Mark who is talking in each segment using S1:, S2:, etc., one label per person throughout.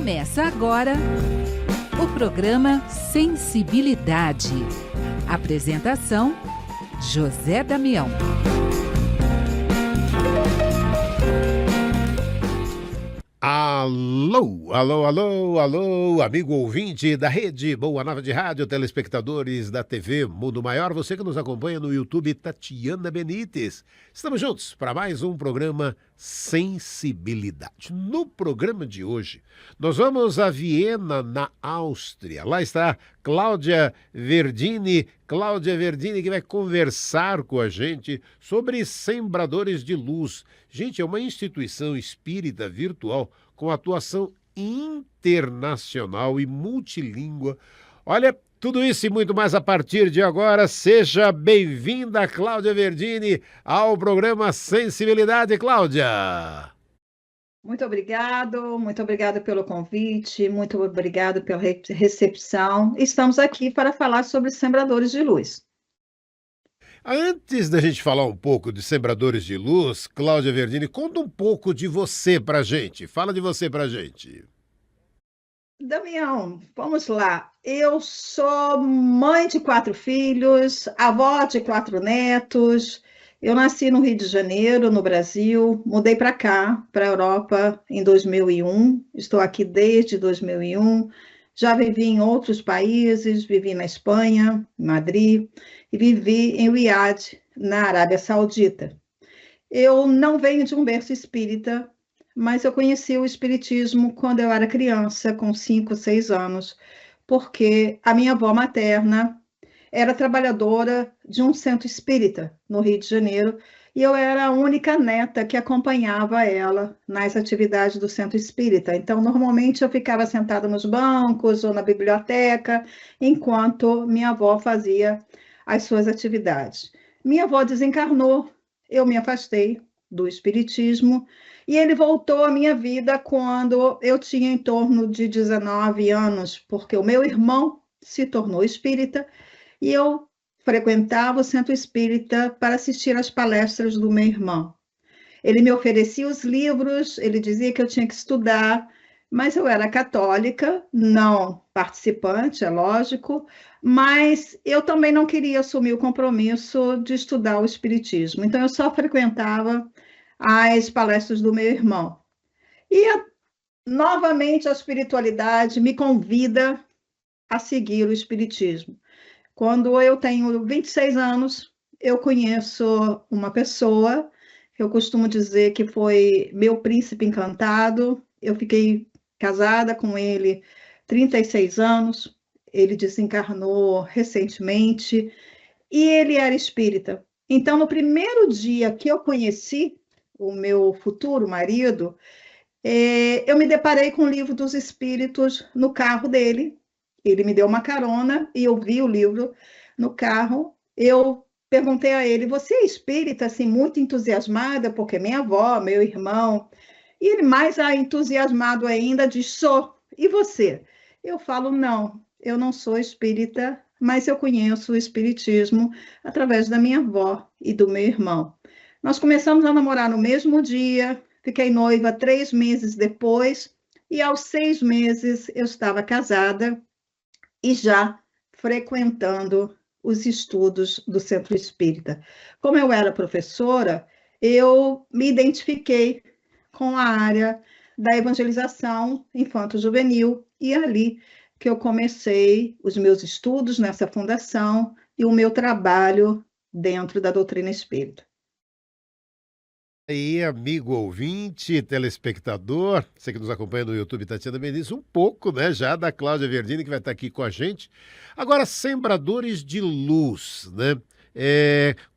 S1: Começa agora o programa Sensibilidade. Apresentação: José Damião.
S2: Alô, alô, alô, alô, amigo ouvinte da Rede Boa Nova de Rádio, telespectadores da TV Mundo Maior, você que nos acompanha no YouTube, Tatiana Benites. Estamos juntos para mais um programa Sensibilidade. No programa de hoje, nós vamos a Viena, na Áustria. Lá está Cláudia Verdini. Cláudia Verdini, que vai conversar com a gente sobre Sembradores de Luz. Gente, é uma instituição espírita virtual com atuação internacional e multilíngua. Olha, tudo isso e muito mais a partir de agora. Seja bem-vinda, Cláudia Verdini, ao programa Sensibilidade. Cláudia!
S3: Muito obrigado pelo convite, muito obrigado pela recepção. Estamos aqui para falar sobre Sembradores de Luz.
S2: Antes da gente falar um pouco de Sembradores de Luz, Cláudia Verdini, conta um pouco de você pra gente. Fala de você pra gente.
S3: Damião, vamos lá. Eu sou mãe de 4 filhos, avó de 4 netos. Eu nasci no Rio de Janeiro, no Brasil. Mudei para cá, para a Europa, em 2001. Estou aqui desde 2001. Já vivi em outros países, vivi na Espanha, em Madrid, e vivi em Riad, na Arábia Saudita. Eu não venho de um berço espírita, mas eu conheci o espiritismo quando eu era criança, com 5, 6 anos, porque a minha avó materna era trabalhadora de um centro espírita no Rio de Janeiro, e eu era a única neta que acompanhava ela nas atividades do centro espírita. Então, normalmente eu ficava sentada nos bancos ou na biblioteca, enquanto minha avó fazia as suas atividades. Minha avó desencarnou, eu me afastei do espiritismo, e ele voltou à minha vida quando eu tinha em torno de 19 anos, porque o meu irmão se tornou espírita, e eu frequentava o centro espírita para assistir às palestras do meu irmão. Ele me oferecia os livros, ele dizia que eu tinha que estudar, mas eu era católica, não participante, é lógico, mas eu também não queria assumir o compromisso de estudar o espiritismo. Então, eu só frequentava as palestras do meu irmão. E, novamente, a espiritualidade me convida a seguir o espiritismo. Quando eu tenho 26 anos, eu conheço uma pessoa, eu costumo dizer que foi meu príncipe encantado. Eu fiquei casada com ele 36 anos, ele desencarnou recentemente, e ele era espírita. Então, no primeiro dia que eu conheci o meu futuro marido, eu me deparei com o Livro dos Espíritos no carro dele. Ele me deu uma carona e eu vi o livro no carro. Eu perguntei a ele: você é espírita? Assim, muito entusiasmada, porque minha avó, meu irmão. E ele, mais entusiasmado ainda, diz: sou. E você? Eu falo: não, eu não sou espírita, mas eu conheço o espiritismo através da minha avó e do meu irmão. Nós começamos a namorar no mesmo dia, fiquei noiva 3 meses depois, e aos 6 meses eu estava casada e já frequentando os estudos do Centro Espírita. Como eu era professora, eu me identifiquei com a área da evangelização infanto-juvenil, e ali que eu comecei os meus estudos nessa fundação e o meu trabalho dentro da doutrina espírita.
S2: E aí, amigo ouvinte, telespectador, você que nos acompanha no YouTube, Tatiana Benites, um pouco, né, já da Cláudia Verdini, que vai estar aqui com a gente. Agora, Sembradores de Luz, né?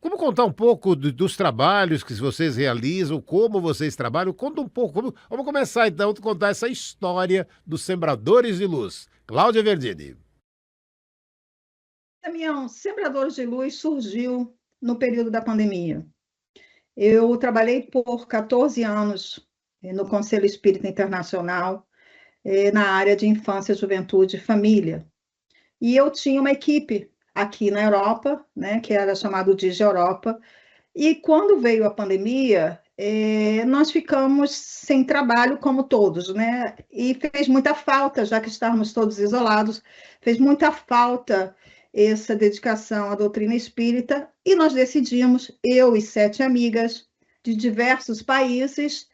S2: Como contar um pouco dos trabalhos que vocês realizam, como vocês trabalham? Conta um pouco, vamos começar então a contar essa história dos Sembradores de Luz. Cláudia Verdini.
S3: Damião, Sembradores de Luz surgiu no período da pandemia. Eu trabalhei por 14 anos no Conselho Espírita Internacional, na área de infância, juventude e família. E eu tinha uma equipe aqui na Europa, né, que era chamado Digi Europa, e quando veio a pandemia, nós ficamos sem trabalho, como todos, né? E fez muita falta, já que estávamos todos isolados, fez muita falta essa dedicação à doutrina espírita, e nós decidimos, eu e 7 amigas de diversos países,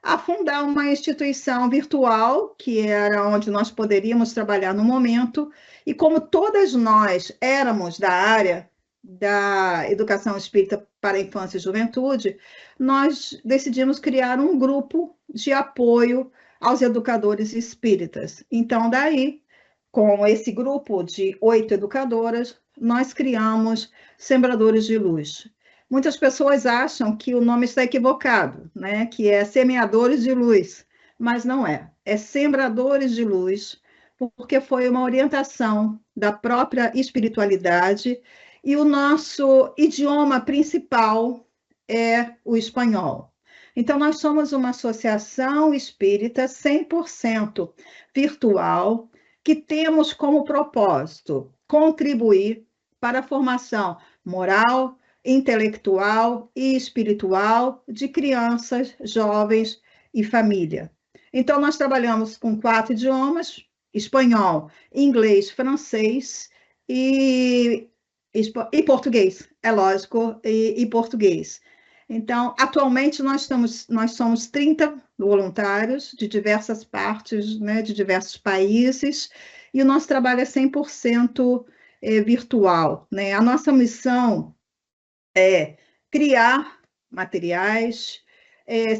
S3: a fundar uma instituição virtual, que era onde nós poderíamos trabalhar no momento, e como todas nós éramos da área da educação espírita para a infância e juventude, nós decidimos criar um grupo de apoio aos educadores espíritas. Então, daí, com esse grupo de 8 educadoras, nós criamos Sembradores de Luz. Muitas pessoas acham que o nome está equivocado, né? Que é Semeadores de Luz, mas não é. É Sembradores de Luz, porque foi uma orientação da própria espiritualidade, e o nosso idioma principal é o espanhol. Então, nós somos uma associação espírita 100% virtual, que temos como propósito contribuir para a formação moral, intelectual e espiritual de crianças, jovens e família. Então, nós trabalhamos com 4 idiomas: espanhol, inglês, francês e português, é lógico, e português. Então, atualmente, nós somos 30 voluntários de diversas partes, né, de diversos países, e o nosso trabalho é 100% virtual, né? A nossa missão é criar materiais,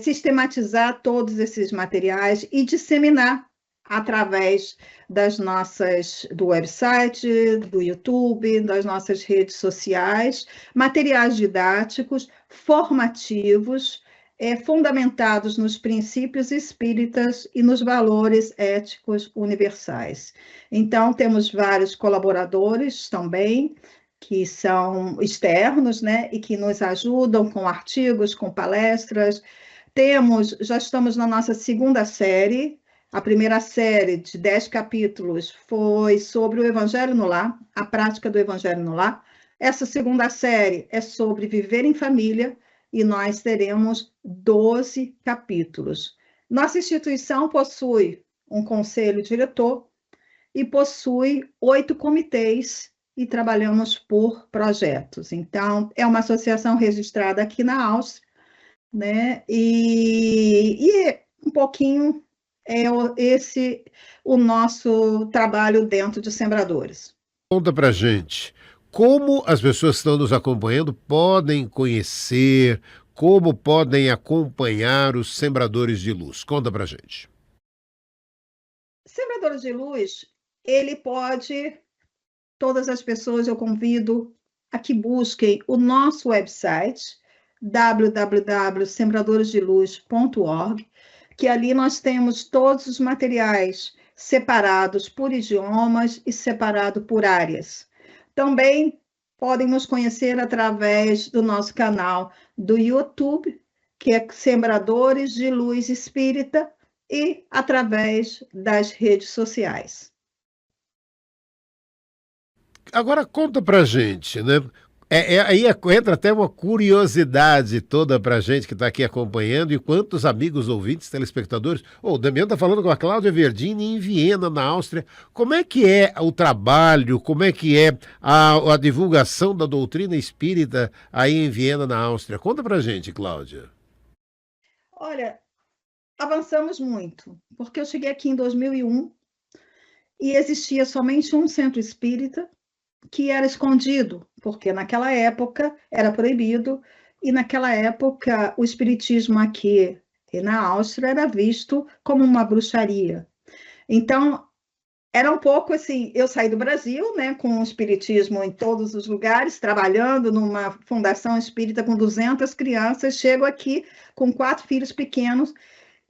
S3: sistematizar todos esses materiais e disseminar através do website, do YouTube, das nossas redes sociais, materiais didáticos, formativos, fundamentados nos princípios espíritas e nos valores éticos universais. Então, temos vários colaboradores também, que são externos, né, e que nos ajudam com artigos, com palestras. Já estamos na nossa 2ª série. A primeira série, de 10 capítulos, foi sobre o Evangelho no Lar, a prática do Evangelho no Lar. Essa 2ª série é sobre viver em família, e nós teremos 12 capítulos. Nossa instituição possui um conselho diretor e possui 8 comitês, e trabalhamos por projetos. Então, é uma associação registrada aqui na Áustria, né? E um pouquinho esse o nosso trabalho dentro de Sembradores.
S2: Conta pra gente, como as pessoas que estão nos acompanhando podem conhecer, como podem acompanhar os Sembradores de Luz? Conta pra gente.
S3: Sembradores de Luz, todas as pessoas eu convido a que busquem o nosso website, www.sembradoresdeluz.org, que ali nós temos todos os materiais separados por idiomas e separado por áreas. Também podem nos conhecer através do nosso canal do YouTube, que é Sembradores de Luz Espírita, e através das redes sociais.
S2: Agora conta pra gente, né? Aí entra até uma curiosidade toda pra gente que está aqui acompanhando, e quantos amigos, ouvintes, telespectadores. O Damião está falando com a Cláudia Verdini em Viena, na Áustria. Como é que é o trabalho, como é que é a divulgação da doutrina espírita aí em Viena, na Áustria? Conta pra gente, Cláudia.
S3: Olha, avançamos muito, porque eu cheguei aqui em 2001 e existia somente um centro espírita, que era escondido, porque naquela época era proibido, e naquela época o espiritismo aqui na Áustria era visto como uma bruxaria. Então, era um pouco assim, eu saí do Brasil, né, com o espiritismo em todos os lugares, trabalhando numa fundação espírita com 200 crianças, chego aqui com 4 filhos pequenos,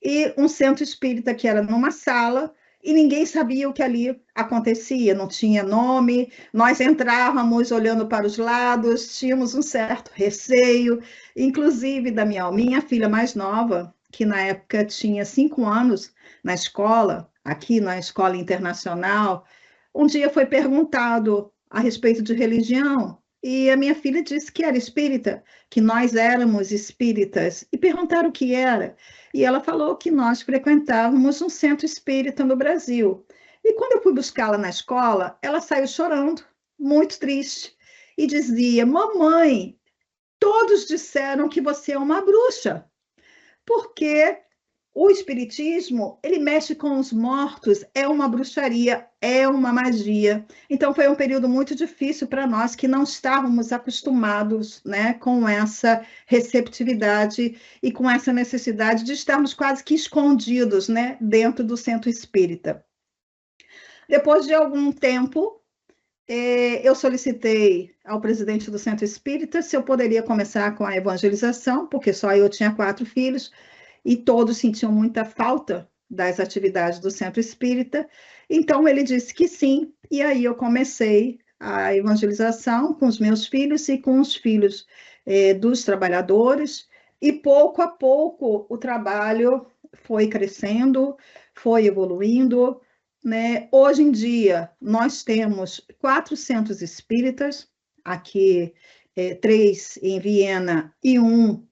S3: e um centro espírita que era numa sala, e ninguém sabia o que ali acontecia, não tinha nome, nós entrávamos olhando para os lados, tínhamos um certo receio, inclusive da minha filha mais nova, que na época tinha 5 anos na escola, aqui na escola internacional, um dia foi perguntado a respeito de religião, e a minha filha disse que era espírita, que nós éramos espíritas, e perguntaram o que era. E ela falou que nós frequentávamos um centro espírita no Brasil. E quando eu fui buscá-la na escola, ela saiu chorando, muito triste, e dizia: Mamãe, todos disseram que você é uma bruxa, porque o espiritismo, ele mexe com os mortos, é uma bruxaria, é uma magia. Então foi um período muito difícil para nós que não estávamos acostumados, né, com essa receptividade e com essa necessidade de estarmos quase que escondidos, né, dentro do centro espírita. Depois de algum tempo, eu solicitei ao presidente do Centro Espírita se eu poderia começar com a evangelização, porque só eu tinha 4 filhos, e todos sentiam muita falta das atividades do Centro Espírita. Então, ele disse que sim, e aí eu comecei a evangelização com os meus filhos e com os filhos dos trabalhadores, e pouco a pouco o trabalho foi crescendo, foi evoluindo, né? Hoje em dia, nós temos 4 centros espíritas, aqui 3 em Viena e 1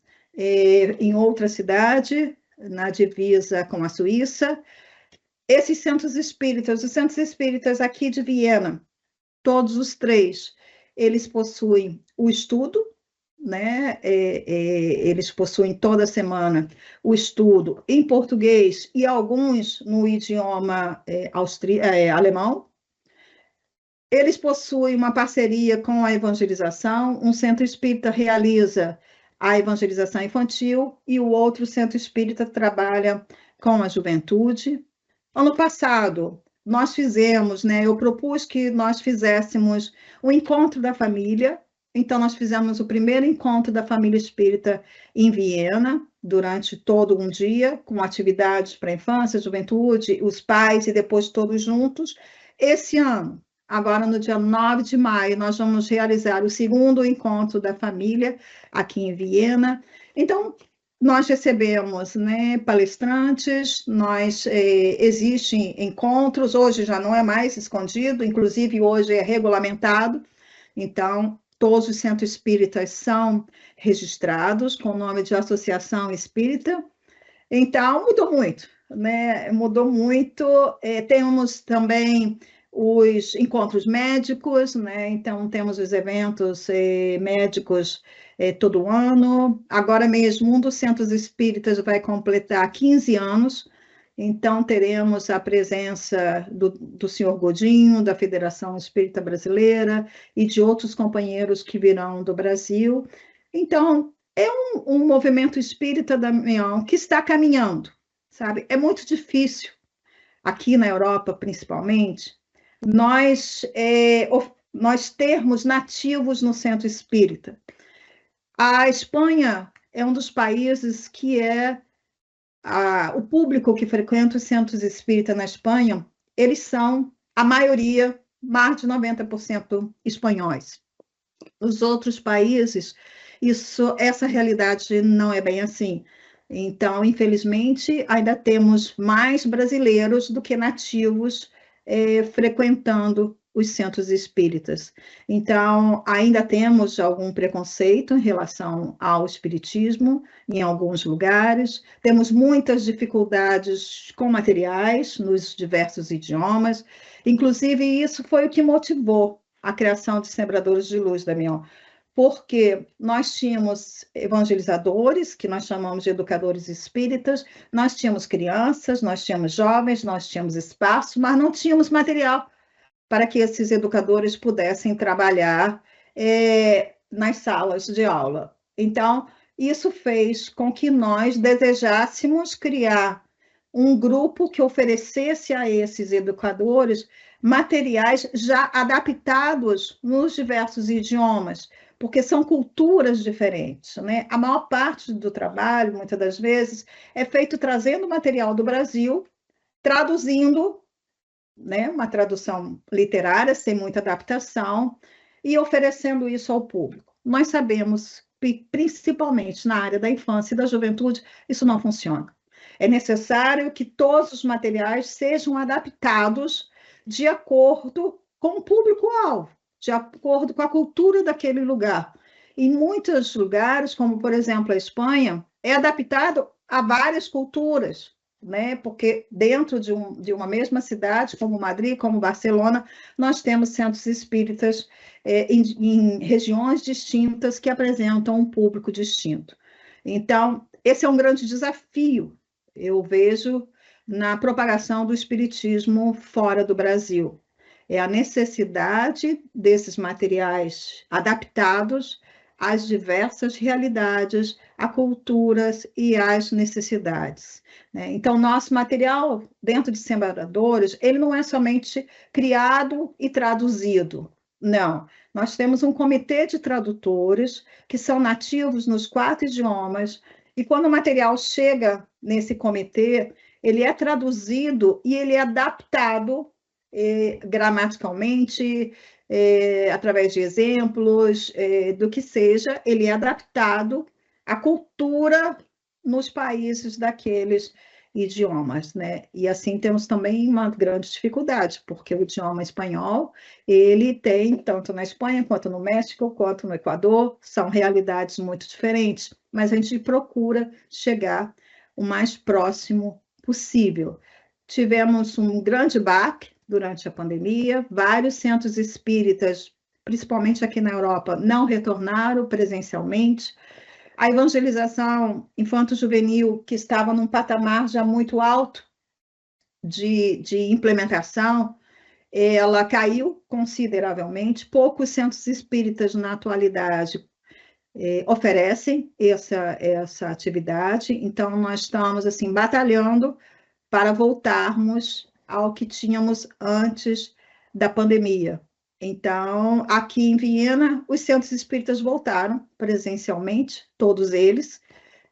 S3: em outra cidade, na divisa com a Suíça. Esses centros espíritas, os centros espíritas aqui de Viena, todos os 3, eles possuem o estudo, né? Eles possuem toda semana o estudo em português e alguns no idioma alemão. Eles possuem uma parceria com a evangelização, um centro espírita realiza a evangelização infantil e o outro centro espírita trabalha com a juventude. Ano passado, nós fizemos, né, eu propus que nós fizéssemos o encontro da família. Então, nós fizemos o primeiro encontro da família espírita em Viena, durante todo um dia, com atividades para a infância, juventude, os pais e depois todos juntos. Esse ano, agora no dia 9 de maio, nós vamos realizar o segundo encontro da família aqui em Viena. Então, nós recebemos, né, palestrantes, existem encontros, hoje já não é mais escondido, inclusive hoje é regulamentado. Então, todos os centros espíritas são registrados com o nome de Associação Espírita. Então, mudou muito, né? Mudou muito. Temos também os encontros médicos, né? Então, temos os eventos médicos todo ano. Agora mesmo, um dos centros espíritas vai completar 15 anos. Então, teremos a presença do senhor Godinho, da Federação Espírita Brasileira, e de outros companheiros que virão do Brasil. Então, é um movimento espírita, Damião, que está caminhando, sabe? É muito difícil, aqui na Europa, principalmente, nós termos nativos no centro espírita. A Espanha é um dos países que o público que frequenta os centros espíritas na Espanha, eles são, a maioria, mais de 90% espanhóis. Nos outros países, essa realidade não é bem assim. Então, infelizmente, ainda temos mais brasileiros do que nativos frequentando os centros espíritas. Então, ainda temos algum preconceito em relação ao espiritismo em alguns lugares, temos muitas dificuldades com materiais nos diversos idiomas, inclusive isso foi o que motivou a criação de Sembradores de Luz, Damião, porque nós tínhamos evangelizadores, que nós chamamos de educadores espíritas, nós tínhamos crianças, nós tínhamos jovens, nós tínhamos espaço, mas não tínhamos material para que esses educadores pudessem trabalhar nas salas de aula. Então, isso fez com que nós desejássemos criar um grupo que oferecesse a esses educadores materiais já adaptados nos diversos idiomas, porque são culturas diferentes, né? A maior parte do trabalho, muitas das vezes, é feito trazendo material do Brasil, traduzindo, né, uma tradução literária, sem muita adaptação, e oferecendo isso ao público. Nós sabemos que, principalmente na área da infância e da juventude, isso não funciona. É necessário que todos os materiais sejam adaptados de acordo com o público-alvo. de acordo com a cultura daquele lugar. Em muitos lugares, como por exemplo a Espanha, é adaptado a várias culturas, né? Porque dentro de uma mesma cidade, como Madrid, como Barcelona, nós temos centros espíritas em regiões distintas que apresentam um público distinto. Então, esse é um grande desafio, eu vejo, na propagação do espiritismo fora do Brasil. É a necessidade desses materiais adaptados às diversas realidades, a culturas e às necessidades, né? Então, nosso material dentro de Sembradores, ele não é somente criado e traduzido, não. Nós temos um comitê de tradutores que são nativos nos 4 idiomas, e quando o material chega nesse comitê, ele é traduzido e ele é adaptado gramaticalmente, através de exemplos, do que seja, ele é adaptado à cultura nos países daqueles idiomas, né? E assim temos também uma grande dificuldade, porque o idioma espanhol, ele tem, tanto na Espanha, quanto no México, quanto no Equador, são realidades muito diferentes, mas a gente procura chegar o mais próximo possível. Tivemos um grande baque durante a pandemia, vários centros espíritas, principalmente aqui na Europa, não retornaram presencialmente. A evangelização infanto-juvenil, que estava num patamar já muito alto de implementação, ela caiu consideravelmente. Poucos centros espíritas na atualidade oferecem essa atividade, então nós estamos assim batalhando para voltarmos ao que tínhamos antes da pandemia. Então, aqui em Viena, os centros espíritas voltaram presencialmente, todos eles.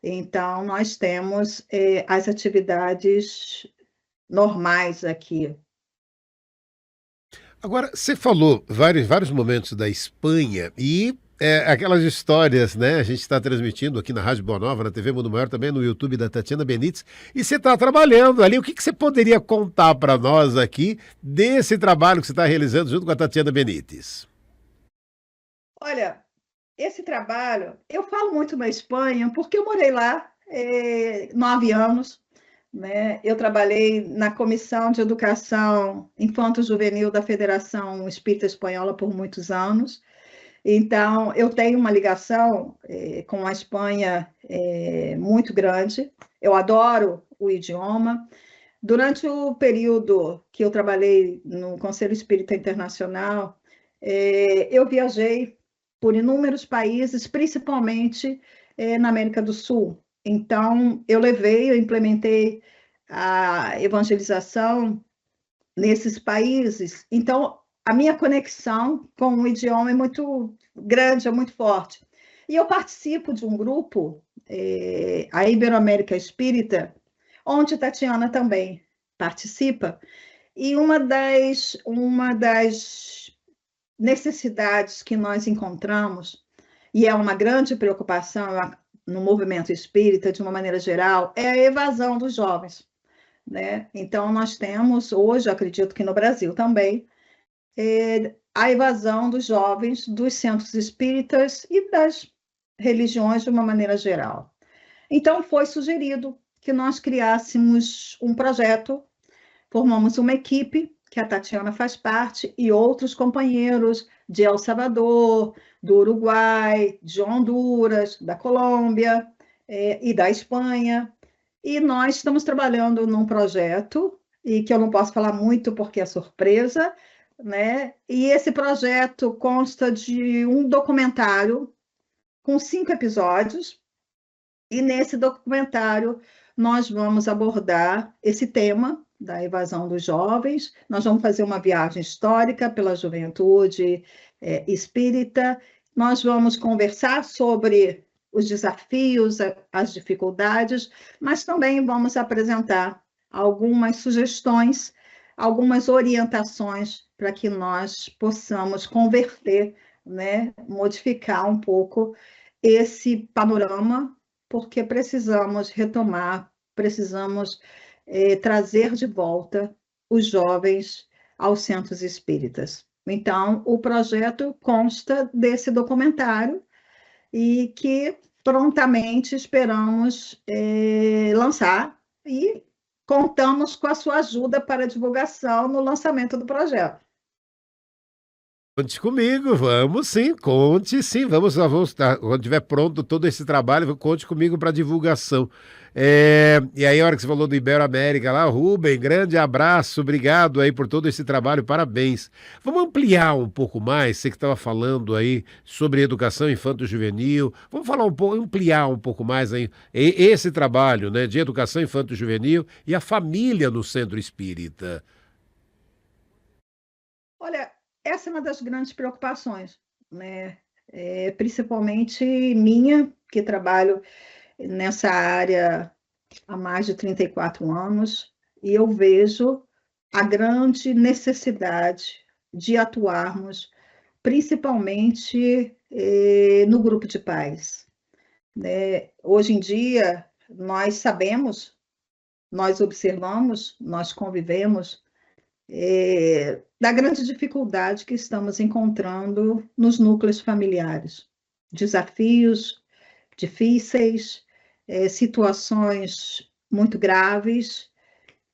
S3: Então, nós temos as atividades normais aqui.
S2: Agora, você falou vários momentos da Espanha e aquelas histórias, né? A gente está transmitindo aqui na Rádio Boa Nova, na TV Mundo Maior, também no YouTube da Tatiana Benites, e você está trabalhando ali. O que você poderia contar para nós aqui desse trabalho que você está realizando junto com a Tatiana Benites?
S3: Olha, esse trabalho, eu falo muito na Espanha, porque eu morei lá 9 anos, né? Eu trabalhei na Comissão de Educação Infanto-Juvenil da Federação Espírita Espanhola por muitos anos. Então, eu tenho uma ligação com a Espanha muito grande. Eu adoro o idioma. Durante o período que eu trabalhei no Conselho Espírita Internacional, eu viajei por inúmeros países, principalmente na América do Sul. Então, eu implementei a evangelização nesses países. Então, a minha conexão com o idioma é muito grande, é muito forte. E eu participo de um grupo, a Iberoamérica Espírita, onde Tatiana também participa, e uma das necessidades que nós encontramos, e é uma grande preocupação no movimento espírita, de uma maneira geral, é a evasão dos jovens, né? Então, nós temos, hoje, acredito que no Brasil também, a evasão dos jovens dos centros espíritas e das religiões de uma maneira geral. Então, foi sugerido que nós criássemos um projeto, formamos uma equipe, que a Tatiana faz parte, e outros companheiros de El Salvador, do Uruguai, de Honduras, da Colômbia e da Espanha. E nós estamos trabalhando num projeto, e que eu não posso falar muito porque é surpresa, né? E esse projeto consta de um documentário com 5 episódios, e nesse documentário nós vamos abordar esse tema da evasão dos jovens. Nós vamos fazer uma viagem histórica pela juventude espírita, nós vamos conversar sobre os desafios, as dificuldades, mas também vamos apresentar algumas sugestões, algumas orientações para que nós possamos converter, né, modificar um pouco esse panorama, porque precisamos retomar, precisamos trazer de volta os jovens aos centros espíritas. Então, o projeto consta desse documentário e que prontamente esperamos lançar e contamos com a sua ajuda para a divulgação no lançamento do projeto.
S2: Conte comigo, vamos sim, conte sim, nós vamos estar, quando tiver pronto todo esse trabalho, conte comigo para divulgação. E aí, a hora que você falou do Iberoamérica lá, Rubem, grande abraço, obrigado aí por todo esse trabalho, parabéns. Vamos ampliar um pouco mais, você que estava falando aí sobre educação infanto-juvenil, vamos falar um pouco, ampliar um pouco mais aí esse trabalho, né, de educação infanto-juvenil e a família no Centro Espírita.
S3: Olha, essa é uma das grandes preocupações, né? Principalmente minha, que trabalho nessa área há mais de 34 anos, e eu vejo a grande necessidade de atuarmos, principalmente no grupo de pais, né? Hoje em dia, nós sabemos, nós observamos, nós convivemos da grande dificuldade que estamos encontrando nos núcleos familiares. Desafios difíceis, situações muito graves,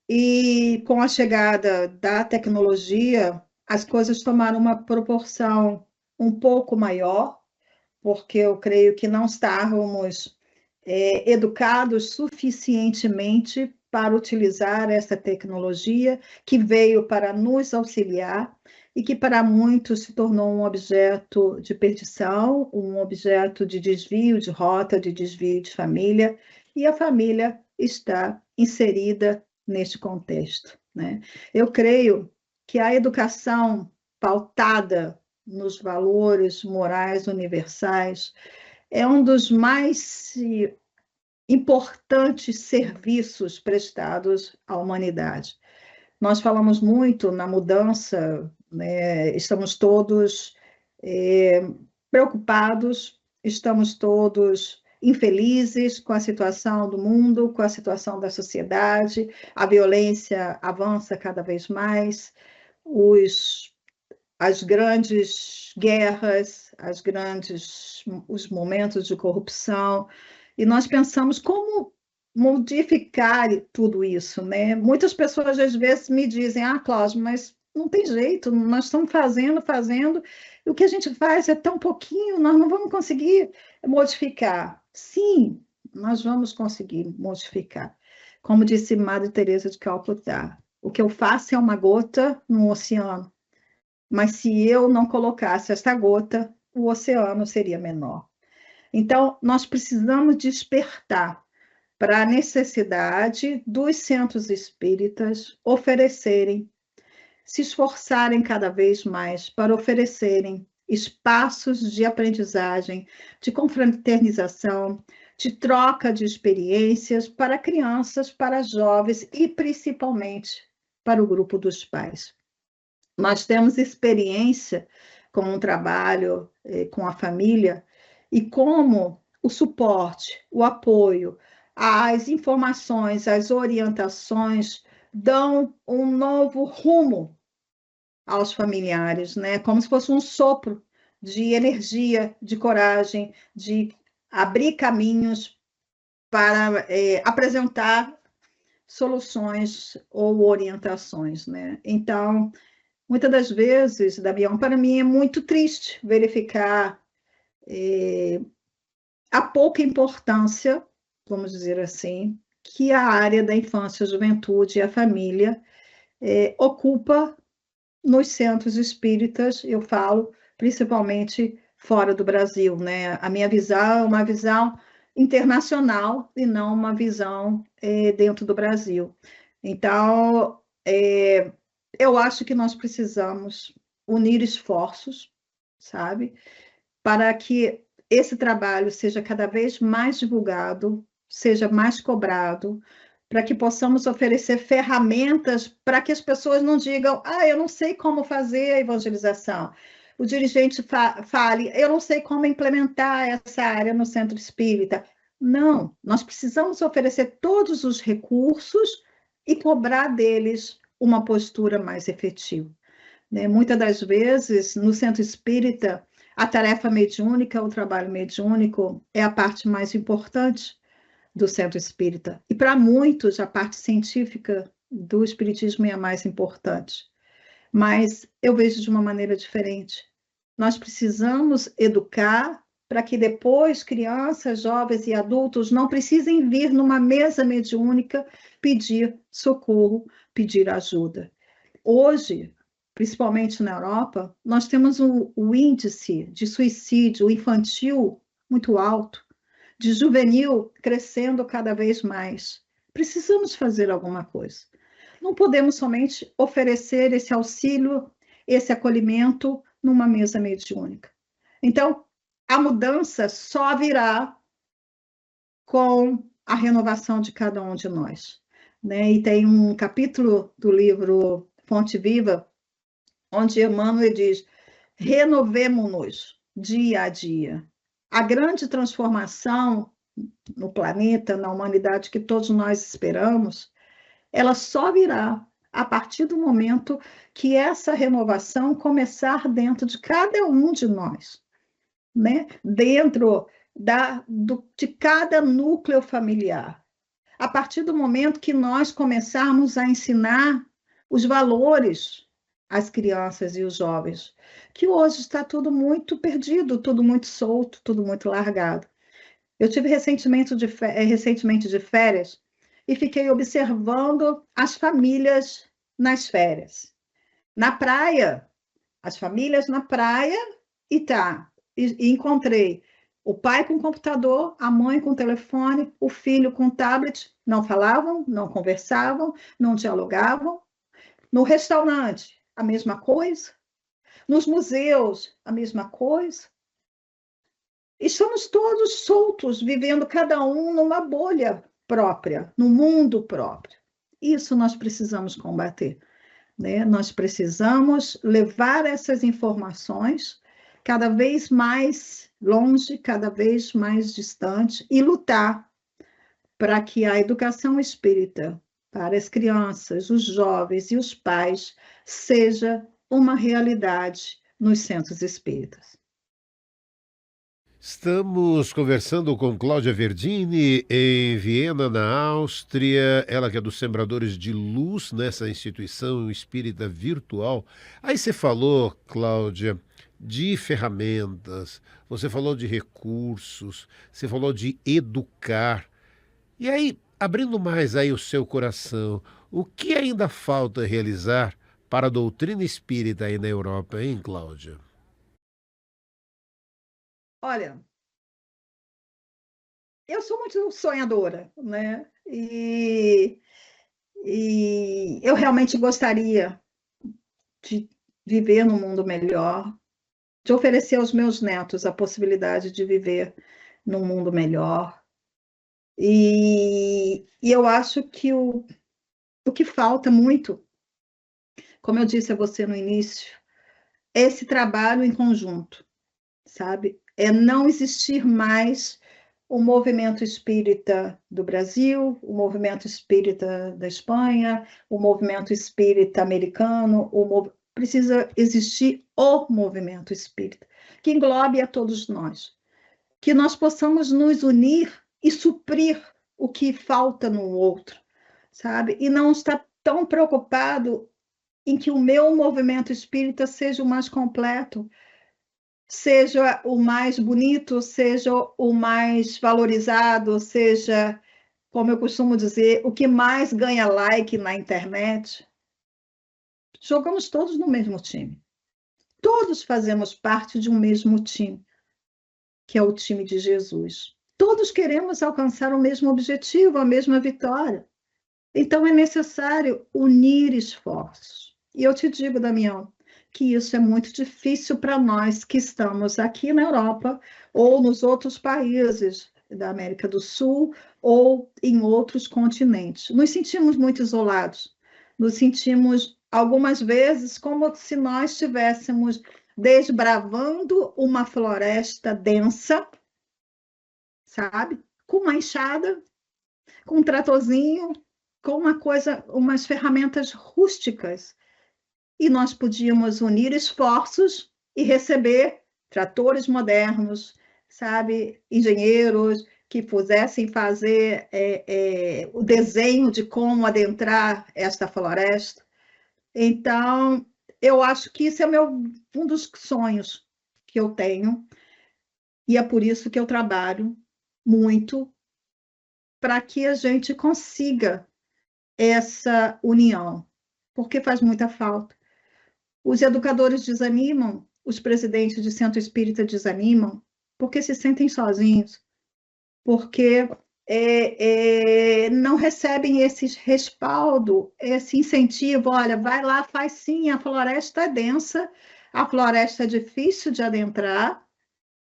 S3: e com a chegada da tecnologia, as coisas tomaram uma proporção um pouco maior, porque eu creio que não estávamos educados suficientemente para utilizar essa tecnologia que veio para nos auxiliar e que para muitos se tornou um objeto de perdição, um objeto de desvio de rota, de desvio de família, e a família está inserida neste contexto, né? Eu creio que a educação pautada nos valores morais universais é um dos mais importantes serviços prestados à humanidade. Nós falamos muito na mudança, né? Estamos todos preocupados, estamos todos infelizes com a situação do mundo, com a situação da sociedade, a violência avança cada vez mais, as grandes guerras, os momentos de corrupção, e nós pensamos como modificar tudo isso, né? Muitas pessoas às vezes me dizem, Cláudio, mas não tem jeito, nós estamos fazendo, e o que a gente faz é tão pouquinho, nós não vamos conseguir modificar. Sim, nós vamos conseguir modificar. Como disse Madre Teresa de Calcutá, o que eu faço é uma gota no oceano, mas se eu não colocasse essa gota, o oceano seria menor. Então, nós precisamos despertar para a necessidade dos centros espíritas oferecerem, se esforçarem cada vez mais para oferecerem espaços de aprendizagem, de confraternização, de troca de experiências para crianças, para jovens e principalmente para o grupo dos pais. Nós temos experiência com um trabalho com a família e como o suporte, o apoio, as informações, as orientações dão um novo rumo aos familiares, né? Como se fosse um sopro de energia, de coragem, de abrir caminhos para apresentar soluções ou orientações, né? Então, muitas das vezes, Damião, para mim é muito triste verificar a pouca importância, vamos dizer assim, que a área da infância, juventude e a família ocupa nos centros espíritas, eu falo, principalmente fora do Brasil, né? A minha visão é uma visão internacional e não uma visão dentro do Brasil. Então, eu acho que nós precisamos unir esforços, sabe? Para que esse trabalho seja cada vez mais divulgado, seja mais cobrado, para que possamos oferecer ferramentas para que as pessoas não digam, eu não sei como fazer a evangelização. O dirigente fale, eu não sei como implementar essa área no centro espírita. Não, nós precisamos oferecer todos os recursos e cobrar deles uma postura mais efetiva. né? Muitas das vezes, no centro espírita, a tarefa mediúnica, o trabalho mediúnico, é a parte mais importante do centro espírita. E para muitos, a parte científica do espiritismo é a mais importante. Mas eu vejo de uma maneira diferente. Nós precisamos educar para que depois crianças, jovens e adultos não precisem vir numa mesa mediúnica pedir socorro, pedir ajuda. Hoje, principalmente na Europa, nós temos o índice de suicídio infantil muito alto, de juvenil crescendo cada vez mais. Precisamos fazer alguma coisa. Não podemos somente oferecer esse auxílio, esse acolhimento numa mesa mediúnica. Então, a mudança só virá com a renovação de cada um de nós, né? E tem um capítulo do livro Fonte Viva, onde Emmanuel diz: renovemo-nos dia a dia. A grande transformação no planeta, na humanidade que todos nós esperamos, ela só virá a partir do momento que essa renovação começar dentro de cada um de nós, né? Dentro de cada núcleo familiar. A partir do momento que nós começarmos a ensinar os valores às crianças e os jovens, que hoje está tudo muito perdido, tudo muito solto, tudo muito largado. Eu tive recentemente de férias e fiquei observando as famílias nas férias. Na praia, as famílias na praia, e encontrei o pai com computador, a mãe com telefone, o filho com tablet, não falavam, não conversavam, não dialogavam. No restaurante, a mesma coisa. Nos museus, a mesma coisa. Estamos todos soltos, vivendo cada um numa bolha própria, no mundo próprio. Isso nós precisamos combater, né? Nós precisamos levar essas informações cada vez mais longe, cada vez mais distante, e lutar para que a educação espírita para as crianças, os jovens e os pais seja uma realidade nos centros espíritas.
S2: Estamos conversando com Cláudia Verdini em Viena, na Áustria, ela que é dos Sembradores de Luz nessa instituição espírita virtual. Aí você falou, Cláudia, de ferramentas, você falou de recursos, você falou de educar. E aí, abrindo mais aí o seu coração, o que ainda falta realizar para a doutrina espírita aí na Europa, hein, Cláudia?
S3: Olha, eu sou muito sonhadora, né? E eu realmente gostaria de viver num mundo melhor, de oferecer aos meus netos a possibilidade de viver num mundo melhor. E eu acho que o que falta muito, como eu disse a você no início, é esse trabalho em conjunto, sabe? É não existir mais o movimento espírita do Brasil, o movimento espírita da Espanha, o movimento espírita americano, precisa existir o movimento espírita, que englobe a todos nós, que nós possamos nos unir e suprir o que falta no outro, sabe? E não estar tão preocupado em que o meu movimento espírita seja o mais completo, seja o mais bonito, seja o mais valorizado, seja, como eu costumo dizer, o que mais ganha like na internet. Jogamos todos no mesmo time. Todos fazemos parte de um mesmo time, que é o time de Jesus. Todos queremos alcançar o mesmo objetivo, a mesma vitória. Então, é necessário unir esforços. E eu te digo, Damião, que isso é muito difícil para nós que estamos aqui na Europa ou nos outros países da América do Sul ou em outros continentes. Nos sentimos muito isolados, nos sentimos, algumas vezes, como se nós estivéssemos desbravando uma floresta densa, sabe? Com uma enxada, com um tratorzinho, com umas ferramentas rústicas. e nós podíamos unir esforços e receber tratores modernos, sabe, engenheiros que pudessem fazer o desenho de como adentrar esta floresta. Então, eu acho que isso é um dos sonhos que eu tenho, e é por isso que eu trabalho muito para que a gente consiga essa união, porque faz muita falta. Os educadores desanimam, os presidentes de centro espírita desanimam, porque se sentem sozinhos, porque não recebem esse respaldo, esse incentivo. Olha, vai lá, faz sim, a floresta é densa, a floresta é difícil de adentrar,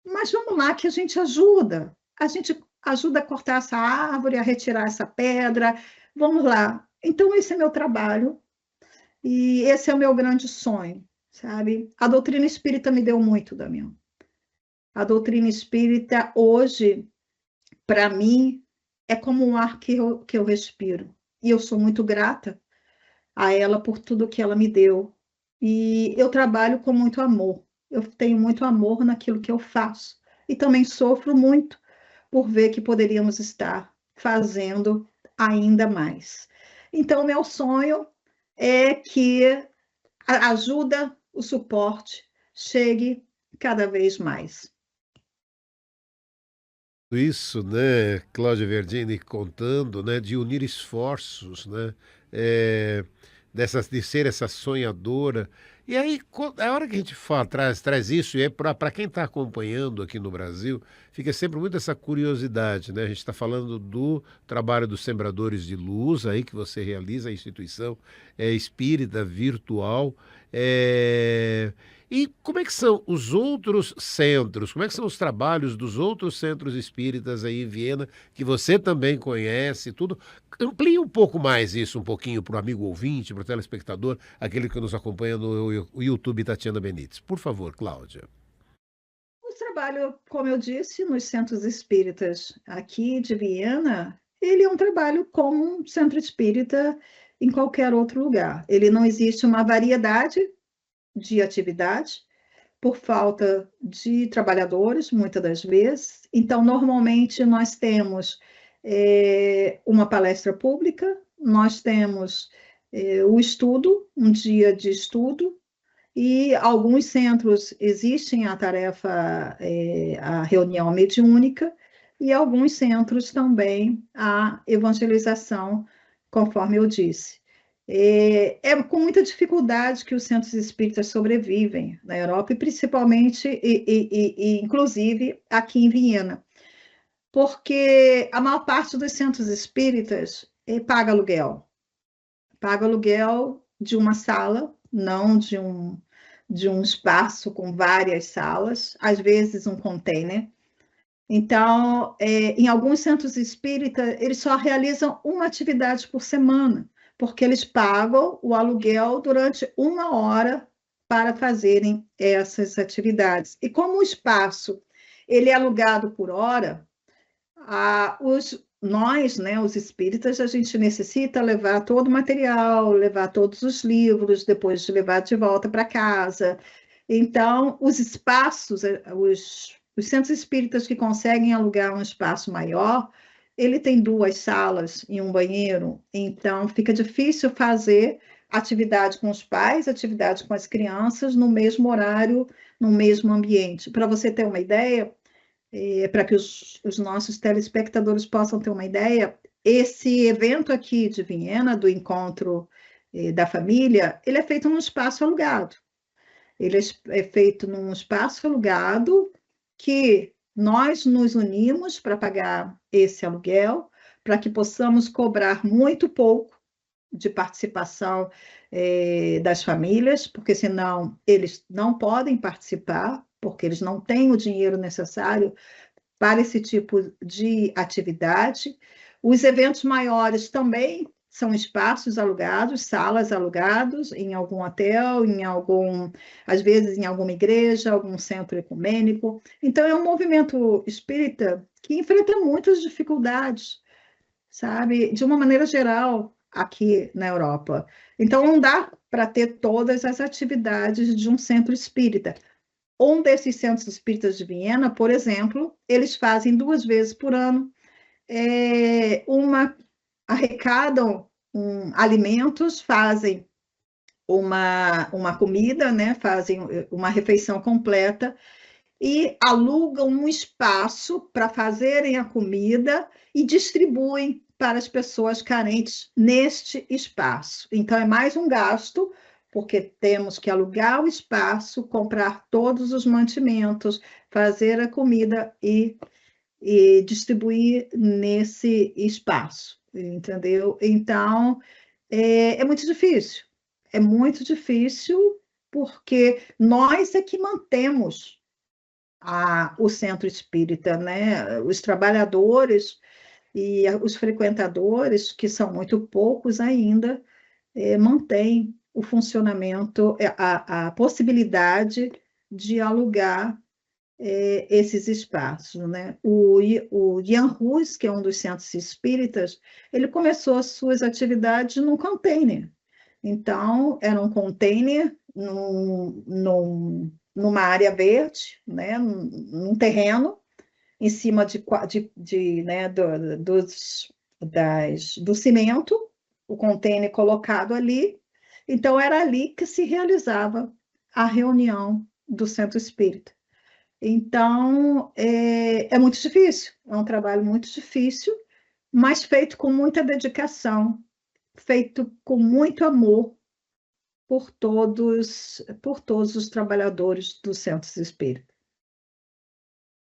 S3: mas vamos lá que a gente ajuda a cortar essa árvore, a retirar essa pedra, vamos lá. Então, esse é meu trabalho e esse é o meu grande sonho, sabe? A doutrina espírita me deu muito, Damião. A doutrina espírita, hoje, para mim, é como um ar que eu respiro. E eu sou muito grata a ela por tudo que ela me deu. E eu trabalho com muito amor. Eu tenho muito amor naquilo que eu faço. E também sofro muito por ver que poderíamos estar fazendo ainda mais. Então, meu sonho é que a ajuda, o suporte chegue cada vez mais.
S2: Isso, né, Cláudia Verdini contando, né, de unir esforços, né, de ser essa sonhadora. E aí, a hora que a gente fala, traz isso, e é para quem está acompanhando aqui no Brasil, fica sempre muito essa curiosidade, né? A gente está falando do trabalho dos Sembradores de Luz, aí que você realiza, a instituição espírita virtual. E como é que são os outros centros? Como é que são os trabalhos dos outros centros espíritas aí em Viena, que você também conhece, tudo? Amplie um pouco mais isso, um pouquinho para o amigo ouvinte, para o telespectador, aquele que nos acompanha no YouTube Tatiana Benites. Por favor, Cláudia.
S3: O trabalho, como eu disse, nos centros espíritas aqui de Viena, ele é um trabalho como um centro espírita em qualquer outro lugar. Ele não existe uma variedade de atividade por falta de trabalhadores, muitas das vezes. Então, normalmente, nós temos uma palestra pública, nós temos o estudo, um dia de estudo, e alguns centros existem a tarefa, a reunião mediúnica, e alguns centros também a evangelização, conforme eu disse. É com muita dificuldade que os centros espíritas sobrevivem na Europa, e principalmente, inclusive, aqui em Viena, porque a maior parte dos centros espíritas paga aluguel de uma sala, não de um espaço com várias salas, às vezes um container. Então, em alguns centros espíritas, eles só realizam uma atividade por semana, porque eles pagam o aluguel durante 1 hora para fazerem essas atividades. E como o espaço ele é alugado por hora, nós, né, os espíritas, a gente necessita levar todo o material, levar todos os livros, depois de levar de volta para casa. Então, os espaços, os centros espíritas que conseguem alugar um espaço maior, ele tem 2 salas e um banheiro, então fica difícil fazer atividade com os pais, atividade com as crianças no mesmo horário, no mesmo ambiente. Para você ter uma ideia, para que os nossos telespectadores possam ter uma ideia, esse evento aqui de Viena, do encontro da família, ele é feito num espaço alugado. Ele é feito num espaço alugado que nós nos unimos para pagar esse aluguel, para que possamos cobrar muito pouco de participação das famílias, porque senão eles não podem participar, porque eles não têm o dinheiro necessário para esse tipo de atividade. Os eventos maiores também são espaços alugados, salas alugadas em algum hotel, às vezes em alguma igreja, algum centro ecumênico. Então, é um movimento espírita que enfrenta muitas dificuldades, sabe? De uma maneira geral, aqui na Europa. Então, não dá para ter todas as atividades de um centro espírita. Um desses centros espíritas de Viena, por exemplo, eles fazem 2 vezes por ano, arrecadam alimentos, fazem uma comida, né? Fazem uma refeição completa e alugam um espaço para fazerem a comida e distribuem para as pessoas carentes neste espaço. Então, é mais um gasto, porque temos que alugar o espaço, comprar todos os mantimentos, fazer a comida e distribuir nesse espaço, entendeu? Então, é muito difícil. É muito difícil porque nós é que mantemos o centro espírita, né? Os trabalhadores e os frequentadores, que são muito poucos ainda, mantêm o funcionamento, a possibilidade de alugar esses espaços, né? O Jan Hus, que é um dos centros espíritas, ele começou as suas atividades num container. Então, era um container numa área verde, né? Num terreno, em cima né? Do cimento, o container colocado ali. Então, era ali que se realizava a reunião do centro espírita. Então, é muito difícil, é um trabalho muito difícil, mas feito com muita dedicação, feito com muito amor por todos os trabalhadores dos centros espíritas.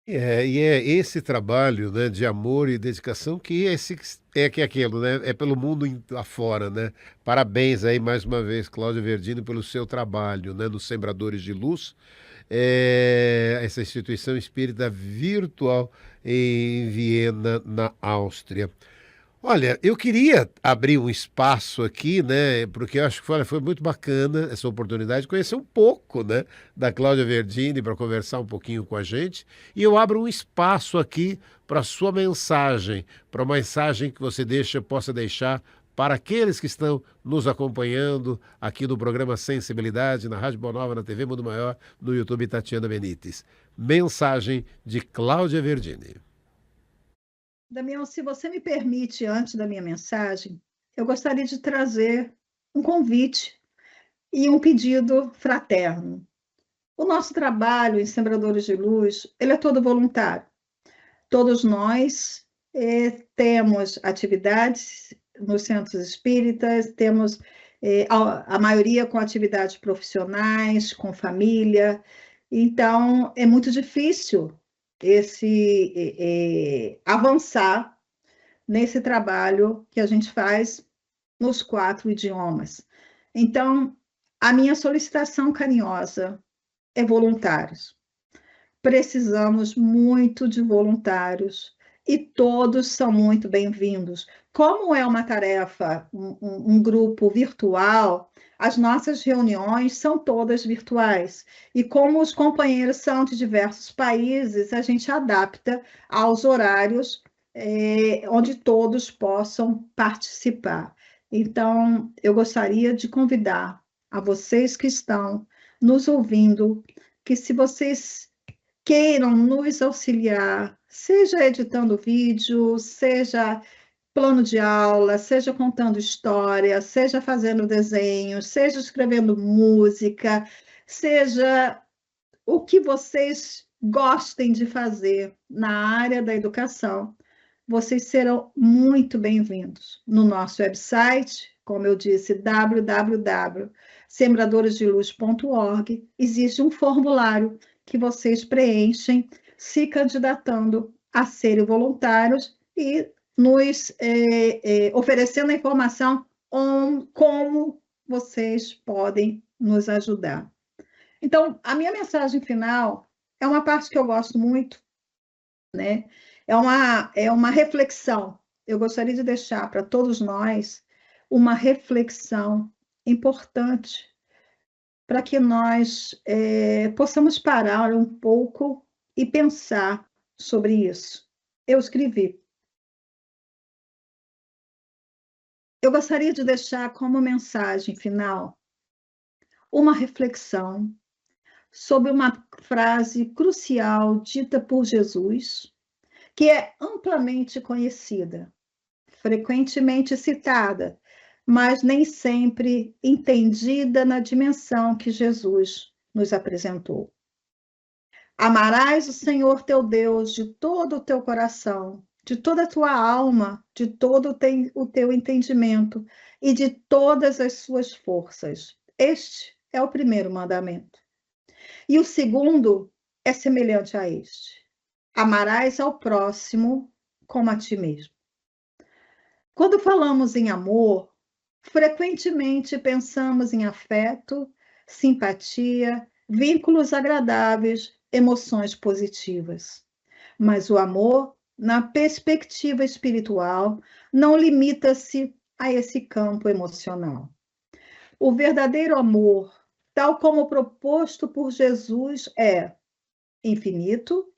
S2: E é esse trabalho, né, de amor e dedicação que é aquilo, né, é pelo mundo afora, né. Parabéns aí mais uma vez, Cláudia Verdini, pelo seu trabalho, né, nos Sembradores de Luz, essa instituição espírita virtual em Viena, na Áustria. Olha, eu queria abrir um espaço aqui, né, porque eu acho que foi muito bacana essa oportunidade de conhecer um pouco, né, da Cláudia Verdini para conversar um pouquinho com a gente. E eu abro um espaço aqui para a sua mensagem, para uma mensagem que você possa deixar para aqueles que estão nos acompanhando aqui no programa Sensibilidade, na Rádio Boa Nova, na TV Mundo Maior, no YouTube Tatiana Benites. Mensagem de Cláudia Verdini.
S3: Damião, se você me permite, antes da minha mensagem, eu gostaria de trazer um convite e um pedido fraterno. O nosso trabalho em Sembradores de Luz, ele é todo voluntário. Todos nós temos atividades nos centros espíritas, temos a maioria com atividades profissionais, com família. Então, é muito difícil avançar nesse trabalho que a gente faz nos 4 idiomas. Então, a minha solicitação carinhosa é voluntários. Precisamos muito de voluntários e todos são muito bem-vindos. Como é uma tarefa, um grupo virtual, as nossas reuniões são todas virtuais. E como os companheiros são de diversos países, a gente adapta aos horários onde todos possam participar. Então, eu gostaria de convidar a vocês que estão nos ouvindo, que se vocês queiram nos auxiliar, seja editando vídeo, seja plano de aula, seja contando história, seja fazendo desenho, seja escrevendo música, seja o que vocês gostem de fazer na área da educação, vocês serão muito bem-vindos no nosso website, como eu disse, www.sembradoresdeluz.org. Existe um formulário que vocês preenchem se candidatando a serem voluntários e nos oferecendo a informação como vocês podem nos ajudar. Então, a minha mensagem final é uma parte que eu gosto muito, né? É uma reflexão. Eu gostaria de deixar para todos nós uma reflexão importante para que nós possamos parar um pouco e pensar sobre isso. Eu escrevi. Eu gostaria de deixar como mensagem final uma reflexão sobre uma frase crucial dita por Jesus, que é amplamente conhecida, frequentemente citada, mas nem sempre entendida na dimensão que Jesus nos apresentou. Amarás o Senhor teu Deus de todo o teu coração, de toda a tua alma, de todo o teu entendimento e de todas as suas forças. Este é o primeiro mandamento. E o segundo é semelhante a este: amarás ao próximo como a ti mesmo. Quando falamos em amor, frequentemente pensamos em afeto, simpatia, vínculos agradáveis, emoções positivas. Mas o amor, na perspectiva espiritual, não limita-se a esse campo emocional. O verdadeiro amor, tal como proposto por Jesus, é infinito,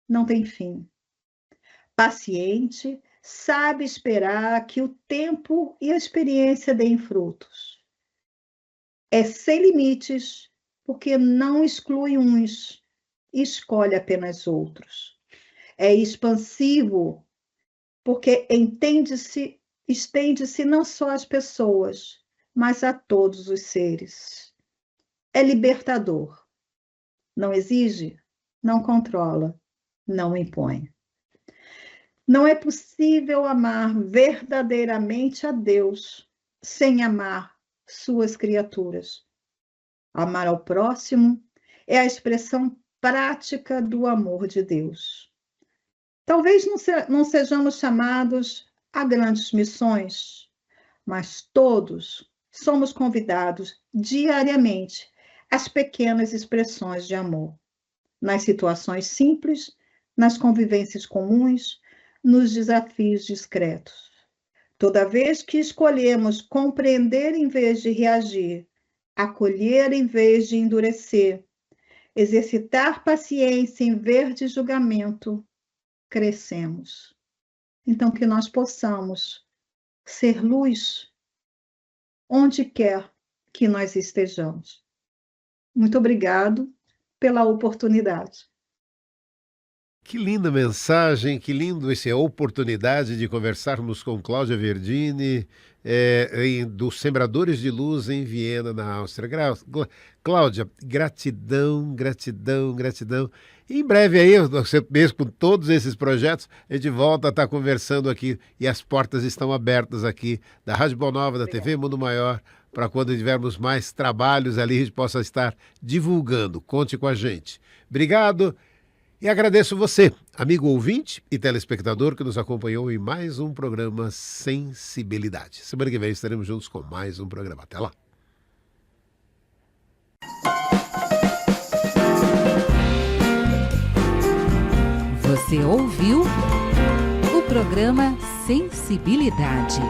S3: não tem fim. Paciente, sabe esperar que o tempo e a experiência deem frutos. É sem limites, porque não exclui uns, escolhe apenas outros. É expansivo, porque estende-se não só às pessoas, mas a todos os seres. É libertador. Não exige, não controla, não impõe. Não é possível amar verdadeiramente a Deus sem amar suas criaturas. Amar ao próximo é a expressão prática do amor de Deus. Talvez não sejamos chamados a grandes missões, mas todos somos convidados diariamente às pequenas expressões de amor, nas situações simples, nas convivências comuns, nos desafios discretos. Toda vez que escolhemos compreender em vez de reagir, acolher em vez de endurecer, exercitar paciência em vez de julgamento, crescemos. Então, que nós possamos ser luz onde quer que nós estejamos. Muito obrigado pela oportunidade.
S2: Que linda mensagem, que lindo essa oportunidade de conversarmos com Cláudia Verdini, dos Sembradores de Luz em Viena, na Áustria. Cláudia, gratidão, gratidão, gratidão. E em breve aí, você mesmo com todos esses projetos, a gente volta a estar conversando aqui e as portas estão abertas aqui da Rádio Boa Nova, da TV Mundo Maior, para quando tivermos mais trabalhos ali, a gente possa estar divulgando. Conte com a gente. Obrigado. E agradeço você, amigo ouvinte e telespectador que nos acompanhou em mais um programa Sensibilidade. Semana que vem estaremos juntos com mais um programa. Até lá.
S1: Você ouviu o programa Sensibilidade.